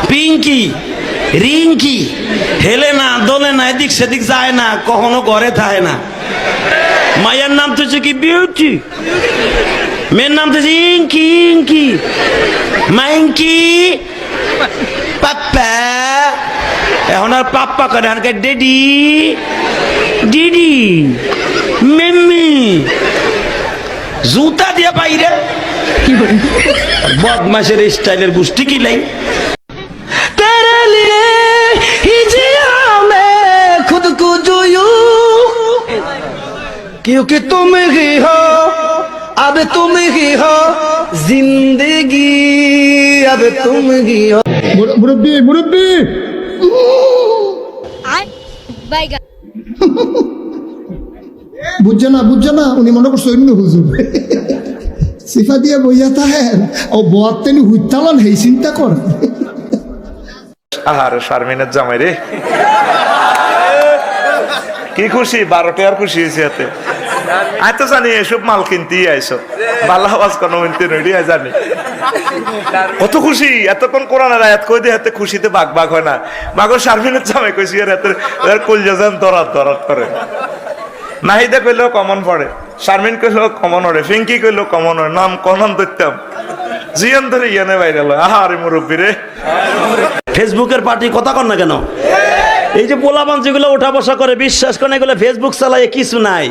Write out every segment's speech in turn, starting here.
পিঙ্কি রিঙ্কি হেলে না দোলে না এদিক সেদিক যায় না কখনো ঘরে থাকে না। মায়ের নাম তো কি বিউটি, মেয়ের নাম তো ইঙ্কি ইঙ্কি মাইঙ্কি পাপ্পা। এখন আর পাপ্পা করে এখানকার ডেডি ডিডি মেম্মি জুতা দিয়ে বাইরে বদমাশের স্টাইলের গোষ্ঠী কি লাই। तेरे लिए ही जिया मैं खुद को जोयू क्योंकि तुम ही हो अब तुम ही हो जिंदगी अब तुम ही हो। मुरब्बी मुरब्बी বুঝছে না উনি মনে করছে অন্য হুজুর সিফা দিয়ে বইয়া থাকেন ও বয়াতেনি হুইতালান হেই চিন্তা কর। আহারে শারমিনের জামাই রে কি খুশি 12টা আর খুশি হয়েছে এতে। আমি তো জানি এসব মাল কিনতেই আইসো ভালো আওয়াজ কোনো মিনতে নইডি জানি কত খুশি। এতক্ষণ কোরআনের আয়াত কই দিয়ে হাতে খুশিতে বাঘ বাঘ হয় না। মাগো শারমিনের জামাই কইছি আর এত কলজা যান দরাত দরাত করে। নাহিদা কইলেও কমন পড়ে, শারমিন কইলেও কমন পড়ে, ফিঙ্কি কইলেও কমন হয়। নাম কনাম ধরতাম জিয়ান ধরে ইয়ানে বাইরে আহারে মুরব্বী রে। ফেসবুকের পার্টি কথা কন না কেন? এই যে পোলাপান যেগুলো ওঠা বসা করে বিশ্বাস করেন এগুলো ফেসবুক চালায় কিছু নাই।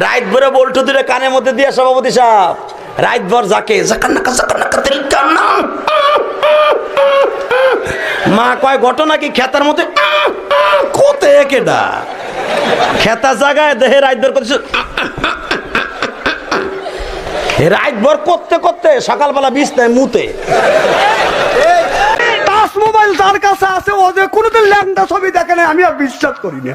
রাত ভরে বল্টু দূরে কানের মধ্যে দিয়ে সভাপতি সাহেব রাত ভর যাকে মা কয় ঘটনা কি খেতার মধ্যে কোতে কেডা খেতা জায়গায় দেহে রাত ভর করছে রাত ভর করতে করতে সকালবেলা বিছনায় মুতে। মোবাইল যার কাছে আছে ও যে কোনোদিন ল্যাংটা ছবি দেখে না আমি আর বিশ্বাস করি না।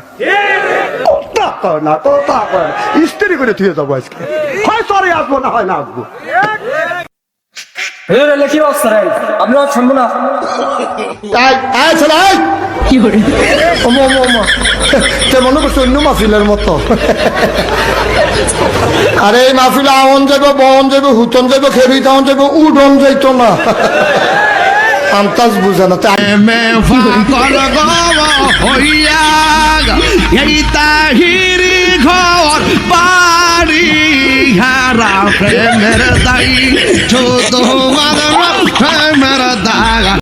স্ত্রী করে থুয়ে যাবো আজকে, হয় সরে আসবো না হয় না আসবো। কি অবস্থা রে আমরা শুনবো না মনে করছে অন্য মাহফিলের মতো। আরে এই মাহফিল আওন যাবো বন যাবো হুতন যাবো খেরুই তাওন যাবো উডন যাইতো না আন্তাজ বুঝে না। ঘর বাড়ি হারা প্রেমের দাই ছোট